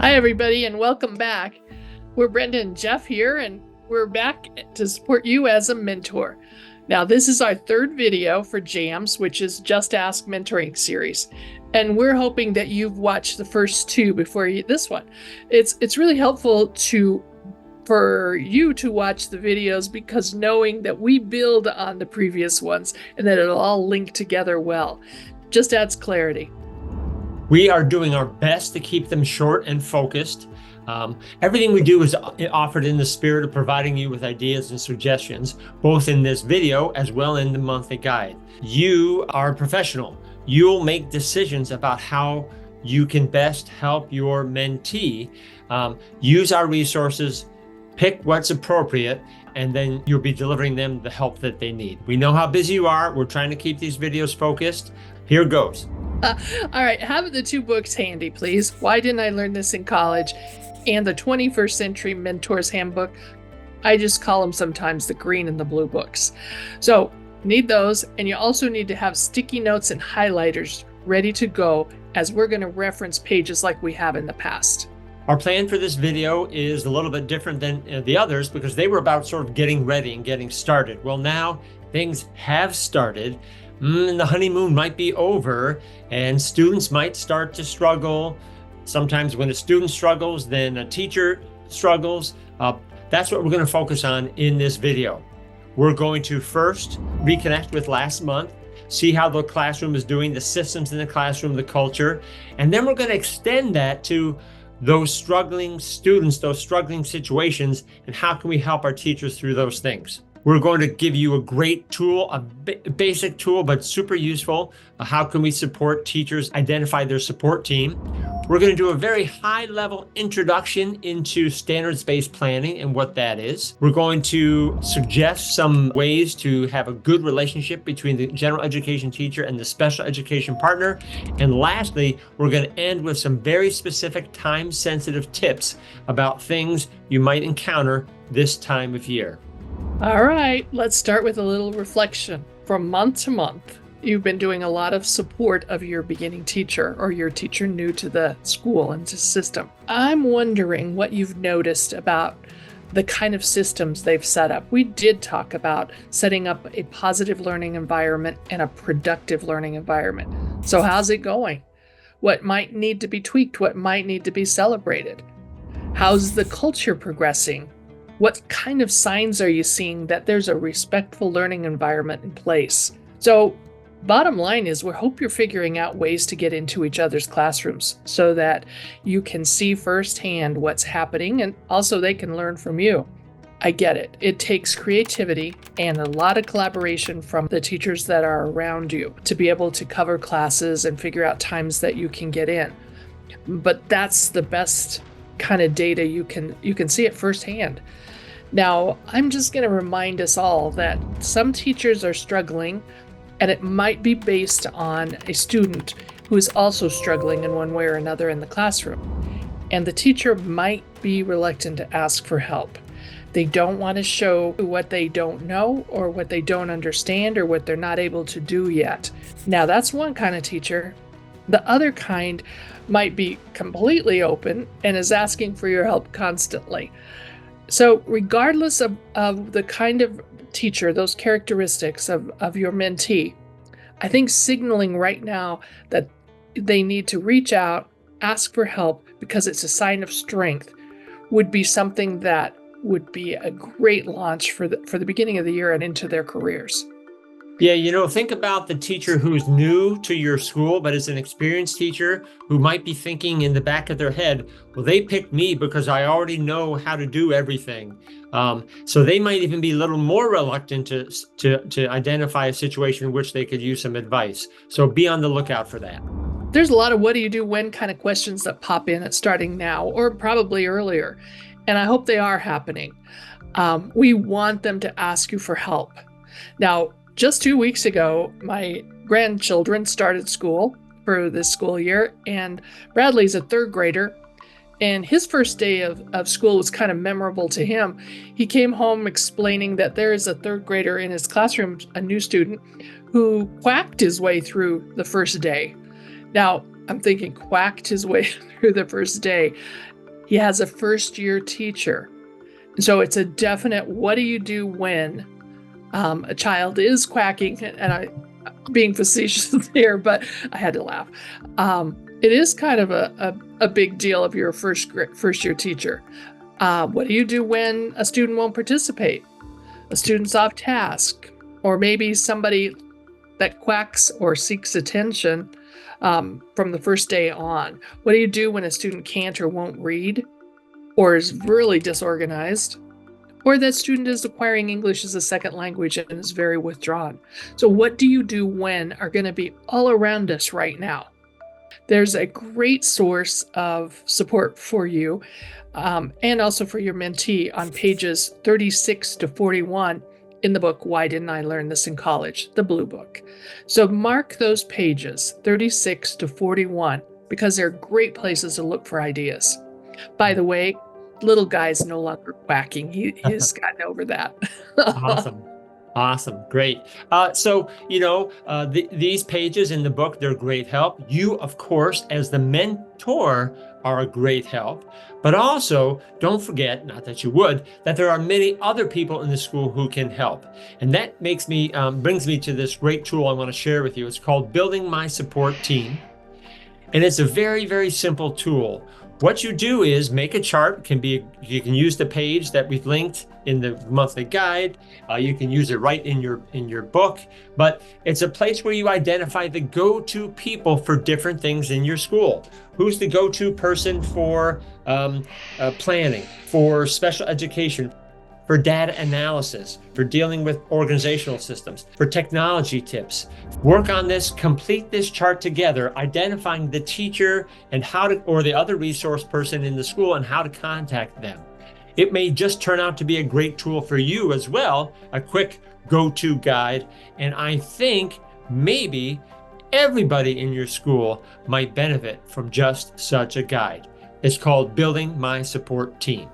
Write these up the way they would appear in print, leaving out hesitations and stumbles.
Hi, everybody, and welcome back. We're Brenda and Jeff here, and we're back to support you as a mentor. Now, this is our third video for JAMS, which is Just Ask Mentoring series. And we're hoping that you've watched the first two before this one. It's really helpful for you to watch the videos because knowing that we build on the previous ones and that it'll all link together well just adds clarity. We are doing our best to keep them short and focused. Everything we do is offered in the spirit of providing you with ideas and suggestions, both in this video as well in the monthly guide. You are a professional. You'll make decisions about how you can best help your mentee. Use our resources, pick what's appropriate, and then you'll be delivering them the help that they need. We know how busy you are. We're trying to keep these videos focused. Here goes. All right, have the two books handy, please. Why Didn't I Learn This in College? And the 21st Century Mentors Handbook. I just call them sometimes the green and the blue books. So need those, and you also need to have sticky notes and highlighters ready to go as we're going to reference pages like we have in the past. Our plan for this video is a little bit different than the others because they were about sort of getting ready and getting started. Well, now things have started. The honeymoon might be over and students might start to struggle. Sometimes when a student struggles, then a teacher struggles. That's what we're going to focus on in this video. We're going to first reconnect with last month, see how the classroom is doing, the systems in the classroom, the culture, and then we're going to extend that to those struggling students, those struggling situations, and how can we help our teachers through those things. We're going to give you a great tool, a basic tool, but super useful. How can we support teachers identify their support team? We're going to do a very high-level introduction into standards-based planning and what that is. We're going to suggest some ways to have a good relationship between the general education teacher and the special education partner. And lastly, we're going to end with some very specific time-sensitive tips about things you might encounter this time of year. All right, let's start with a little reflection. From month to month, you've been doing a lot of support of your beginning teacher or your teacher new to the school and to system. I'm wondering what you've noticed about the kind of systems they've set up. We did talk about setting up a positive learning environment and a productive learning environment. So how's it going? What might need to be tweaked? What might need to be celebrated? How's the culture progressing? What kind of signs are you seeing that there's a respectful learning environment in place? So bottom line is we hope you're figuring out ways to get into each other's classrooms so that you can see firsthand what's happening and also they can learn from you. I get it. It takes creativity and a lot of collaboration from the teachers that are around you to be able to cover classes and figure out times that you can get in. But that's the best kind of data you can see it firsthand. Now, I'm just going to remind us all that some teachers are struggling, and it might be based on a student who is also struggling in one way or another in the classroom. And the teacher might be reluctant to ask for help. They don't want to show what they don't know or what they don't understand or what they're not able to do yet. Now, that's one kind of teacher. The other kind might be completely open and is asking for your help constantly. So regardless of the kind of teacher, those characteristics of your mentee, I think signaling right now that they need to reach out, ask for help because it's a sign of strength would be something that would be a great launch for the beginning of the year and into their careers. Yeah, think about the teacher who's new to your school, but is an experienced teacher who might be thinking in the back of their head, well, they picked me because I already know how to do everything. So they might even be a little more reluctant to identify a situation in which they could use some advice. So be on the lookout for that. There's a lot of what do you do when kind of questions that pop in at starting now or probably earlier. And I hope they are happening. We want them to ask you for help. Now, just 2 weeks ago, my grandchildren started school for this school year, and Bradley's a third grader, and his first day of school was kind of memorable to him. He came home explaining that there is a third grader in his classroom, a new student, who quacked his way through the first day. Now, I'm thinking quacked his way through the first day. He has a first-year teacher. And so it's a definite, what do you do when a child is quacking? And I being facetious there, but I had to laugh. It is kind of a big deal of your first-year teacher. What do you do when a student won't participate? A student's off task, or maybe somebody that quacks or seeks attention from the first day on. What do you do when a student can't or won't read, or is really disorganized, or that student is acquiring English as a second language and is very withdrawn? So what do you do when are going to be all around us right now? There's a great source of support for you and also for your mentee on pages 36 to 41 in the book, Why Didn't I Learn This in College? The Blue Book. So mark those pages 36 to 41 because they're great places to look for ideas. By the way, little guy's no longer quacking. He's gotten over that. Awesome. Great. These pages in the book, they're great help. You, of course, as the mentor, are a great help. But also, don't forget, not that you would, that there are many other people in the school who can help. And that brings me to this great tool I want to share with you. It's called Building My Support Team. And it's a very, very simple tool. What you do is make a chart. You can use the page that we've linked in the monthly guide. You can use it right in your book, but it's a place where you identify the go-to people for different things in your school. Who's the go-to person for planning, for special education, for data analysis, for dealing with organizational systems, for technology tips. Work on this, complete this chart together, identifying the teacher and or the other resource person in the school and how to contact them. It may just turn out to be a great tool for you as well, a quick go-to guide. And I think maybe everybody in your school might benefit from just such a guide. It's called Building My Support Team.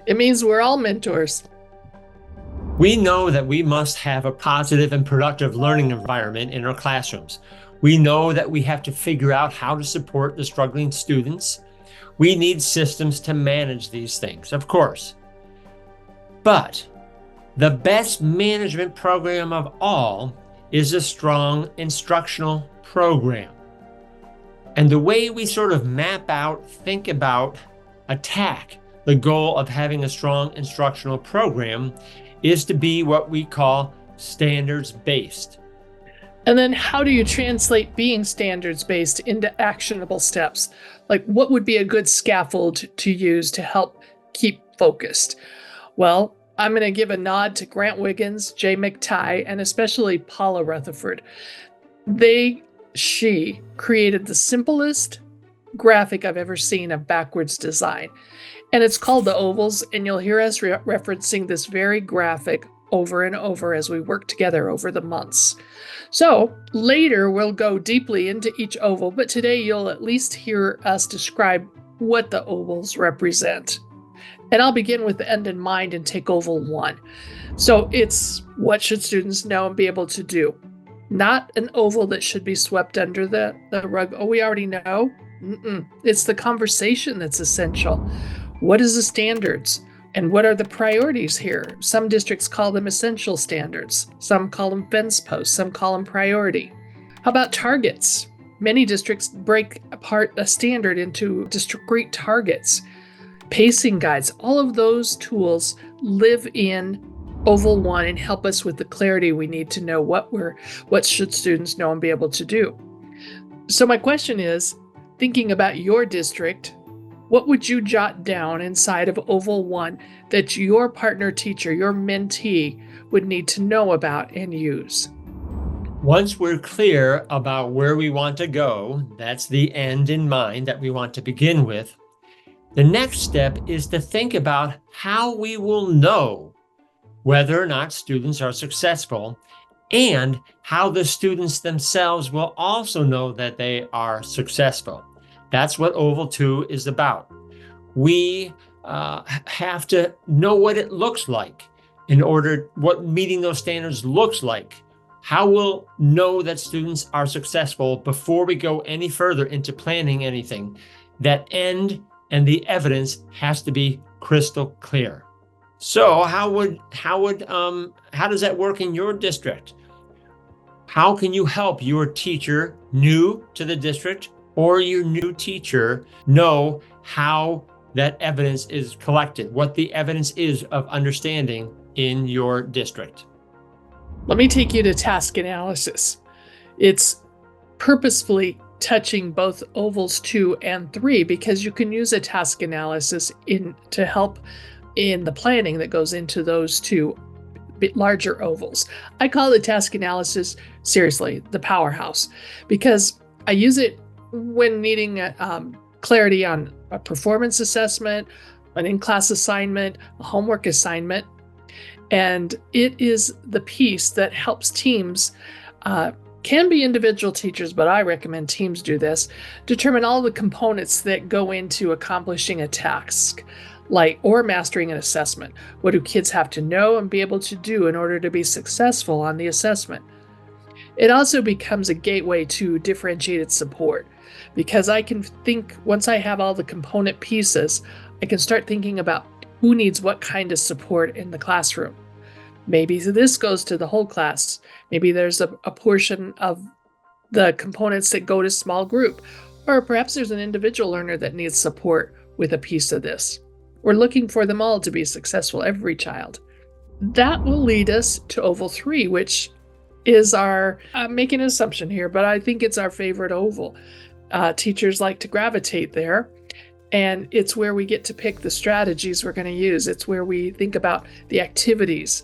It means we're all mentors. We know that we must have a positive and productive learning environment in our classrooms. We know that we have to figure out how to support the struggling students. We need systems to manage these things, of course. But the best management program of all is a strong instructional program. And the way we sort of think about, attack the goal of having a strong instructional program is to be what we call standards-based. And then how do you translate being standards-based into actionable steps? Like, what would be a good scaffold to use to help keep focused? Well, I'm going to give a nod to Grant Wiggins, Jay McTighe, and especially Paula Rutherford. She created the simplest graphic I've ever seen of backwards design. And it's called the ovals, and you'll hear us referencing this very graphic over and over as we work together over the months. So later we'll go deeply into each oval, but today you'll at least hear us describe what the ovals represent. And I'll begin with the end in mind and take oval 1. So it's what should students know and be able to do? Not an oval that should be swept under the rug. Oh, we already know. It's the conversation that's essential. What is the standards? And what are the priorities here? Some districts call them essential standards. Some call them fence posts. Some call them priority. How about targets? Many districts break apart a standard into discrete targets. Pacing guides, all of those tools live in oval 1 and help us with the clarity we need to know what should students know and be able to do. So my question is, thinking about your district, what would you jot down inside of oval 1 that your partner teacher, your mentee, would need to know about and use? Once we're clear about where we want to go, that's the end in mind that we want to begin with, the next step is to think about how we will know whether or not students are successful, and how the students themselves will also know that they are successful. That's what Oval 2 is about. We have to know what it looks like what meeting those standards looks like How we'll know that students are successful before we go any further into planning anything. That end and the evidence has to be crystal clear. So how does that work in your district? How can you help your teacher new to the district or your new teacher know how that evidence is collected, what the evidence is of understanding in your district? Let me take you to task analysis. It's purposefully touching both ovals 2 and 3 because you can use a task analysis to help in the planning that goes into those two larger ovals. I call the task analysis, seriously, the powerhouse, because I use it when needing clarity on a performance assessment, an in-class assignment, a homework assignment. And it is the piece that helps teams, can be individual teachers, but I recommend teams do this, determine all the components that go into accomplishing a task, or mastering an assessment. What do kids have to know and be able to do in order to be successful on the assessment? It also becomes a gateway to differentiated support, because I can think, once I have all the component pieces, I can start thinking about who needs what kind of support in the classroom. Maybe this goes to the whole class. Maybe there's a portion of the components that go to small group, or perhaps there's an individual learner that needs support with a piece of this. We're looking for them all to be successful, every child. That will lead us to oval 3, which is I'm making an assumption here, but I think it's our favorite oval. Teachers like to gravitate there, and it's where we get to pick the strategies we're going to use. It's where we think about the activities.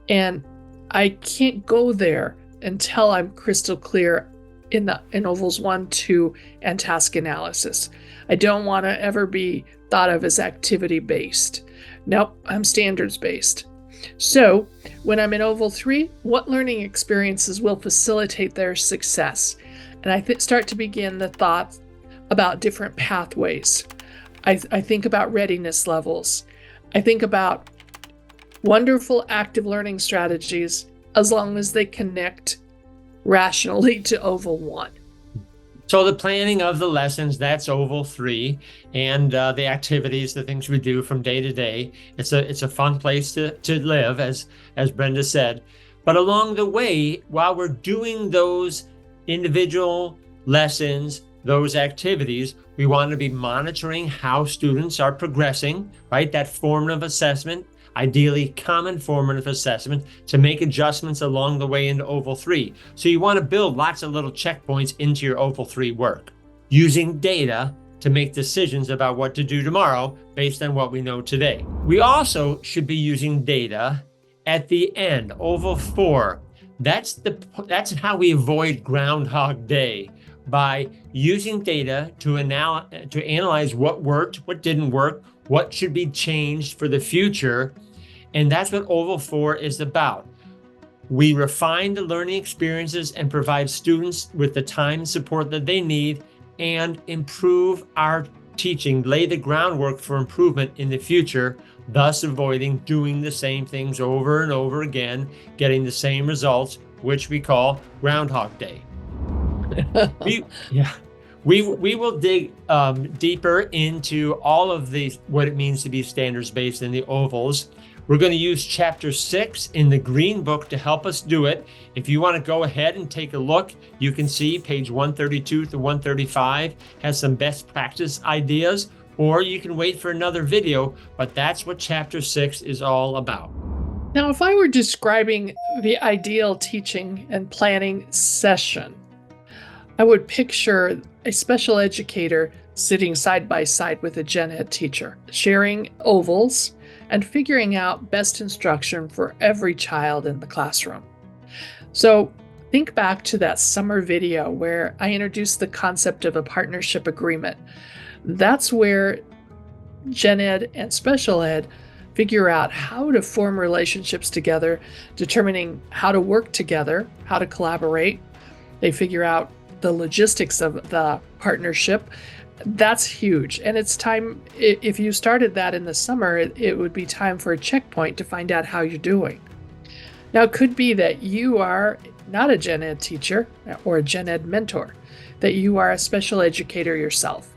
And I can't go there until I'm crystal clear in ovals 1, 2, and task analysis. I don't want to ever be thought of as activity-based. Nope, I'm standards-based. So when I'm in oval 3, what learning experiences will facilitate their success? And I start to begin the thought about different pathways. I think about readiness levels. I think about wonderful active learning strategies as long as they connect rationally to oval 1. So the planning of the lessons, that's oval 3, and the activities, the things we do from day to day. It's a fun place to live, as Brenda said. But along the way, while we're doing those individual lessons, those activities, we want to be monitoring how students are progressing, right? That formative assessment, ideally common formative assessment, to make adjustments along the way into oval 3. So you want to build lots of little checkpoints into your oval 3 work, using data to make decisions about what to do tomorrow based on what we know today. We also should be using data at the end, oval 4. That's how we avoid Groundhog Day, by using data to analyze what worked, what didn't work, what should be changed for the future. And that's what oval 4 is about. We refine the learning experiences and provide students with the time and support that they need, and improve our teaching, lay the groundwork for improvement in the future, thus avoiding doing the same things over and over again, getting the same results, which we call Groundhog Day. We will dig deeper into all of what it means to be standards-based in the ovals. We're going to use chapter 6 in the green book to help us do it. If you want to go ahead and take a look, you can see page 132 to 135 has some best practice ideas, or you can wait for another video, but that's what chapter 6 is all about. Now, if I were describing the ideal teaching and planning session, I would picture a special educator sitting side by side with a gen ed teacher, sharing ovals and figuring out best instruction for every child in the classroom. So think back to that summer video where I introduced the concept of a partnership agreement. That's where gen ed and special ed figure out how to form relationships together, determining how to work together, how to collaborate. They figure out the logistics of the partnership. That's huge. And it's time, if you started that in the summer, it would be time for a checkpoint to find out how you're doing. Now, it could be that you are not a gen ed teacher or a gen ed mentor, that you are a special educator yourself,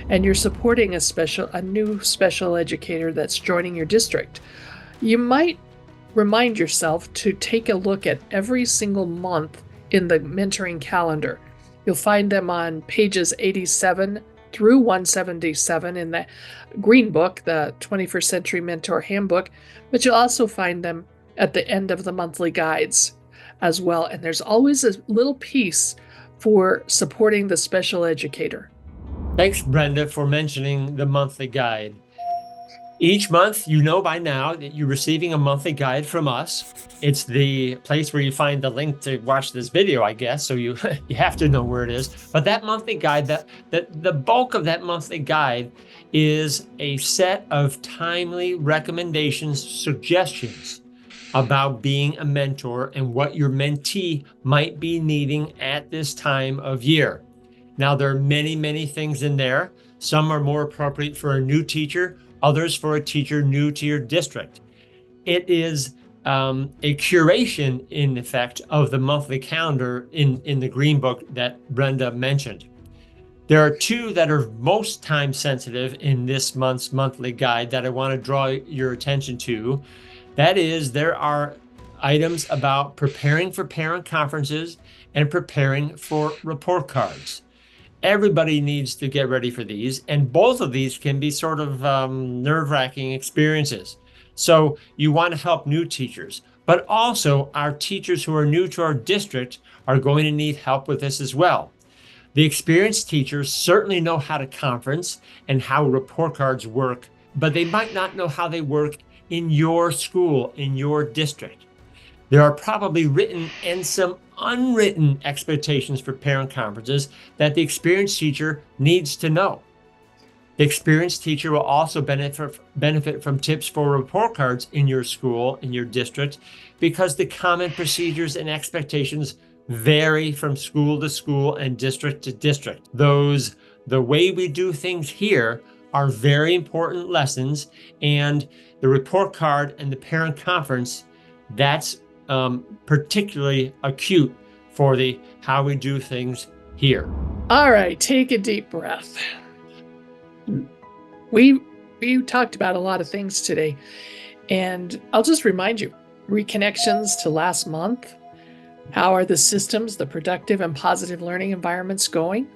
and you're supporting a new special educator that's joining your district. You might remind yourself to take a look at every single month in the mentoring calendar. You'll find them on pages 87 through 177 in the Green Book, the 21st Century Mentor Handbook, but you'll also find them at the end of the monthly guides as well. And there's always a little piece for supporting the special educator. Thanks, Brenda, for mentioning the monthly guide. Each month, you know by now that you're receiving a monthly guide from us. It's the place where you find the link to watch this video, I guess, so you you have to know where it is. But that monthly guide, the bulk of that monthly guide is a set of timely recommendations, suggestions about being a mentor and what your mentee might be needing at this time of year. Now, there are many, many things in there. Some are more appropriate for a new teacher, others for a teacher new to your district. It is a curation, in effect, of the monthly calendar in the Green Book that Brenda mentioned. There are two that are most time sensitive in this month's monthly guide that I want to draw your attention to. That is, there are items about preparing for parent conferences and preparing for report cards. Everybody needs to get ready for these, and both of these can be sort of nerve-wracking experiences. So you want to help new teachers, but also our teachers who are new to our district are going to need help with this as well. The experienced teachers certainly know how to conference and how report cards work, but they might not know how they work in your school, in your district. There are probably written and some unwritten expectations for parent conferences that the experienced teacher needs to know. The experienced teacher will also benefit from tips for report cards in your school, in your district, because the common procedures and expectations vary from school to school and district to district. The way we do things here are very important lessons, and the report card and the parent conference, that's particularly acute for the how we do things here. All right, take a deep breath. We talked about a lot of things today, and I'll just remind you, reconnections to last month. How are the systems, the productive and positive learning environments going?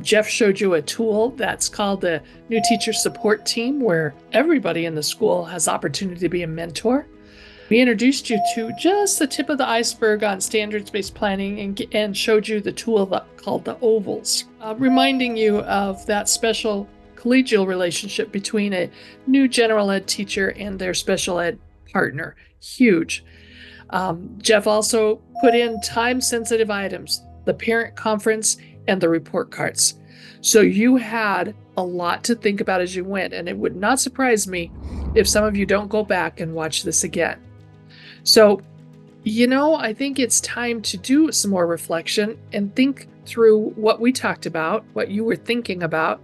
Jeff showed you a tool that's called the New Teacher Support Team, where everybody in the school has opportunity to be a mentor. We introduced you to just the tip of the iceberg on standards-based planning and showed you the tool called the OVALS, reminding you of that special collegial relationship between a new general ed teacher and their special ed partner. Huge. Jeff also put in time-sensitive items, the parent conference and the report cards. So you had a lot to think about as you went, and it would not surprise me if some of you don't go back and watch this again. So, I think it's time to do some more reflection and think through what we talked about, what you were thinking about,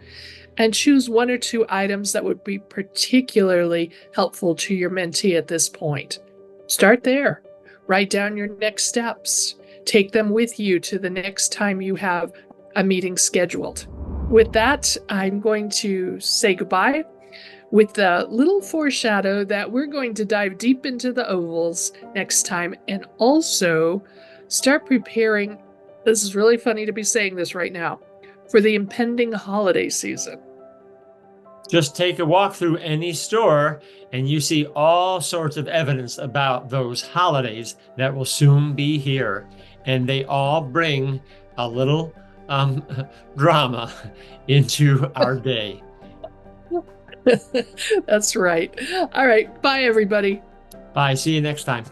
and choose one or two items that would be particularly helpful to your mentee at this point. Start there. Write down your next steps. Take them with you to the next time you have a meeting scheduled. With that, I'm going to say goodbye with the little foreshadow that we're going to dive deep into the OVALS next time and also start preparing. This is really funny to be saying this right now, for the impending holiday season. Just take a walk through any store and you see all sorts of evidence about those holidays that will soon be here. And they all bring a little drama into our day. That's right. All right. Bye, everybody. Bye. See you next time.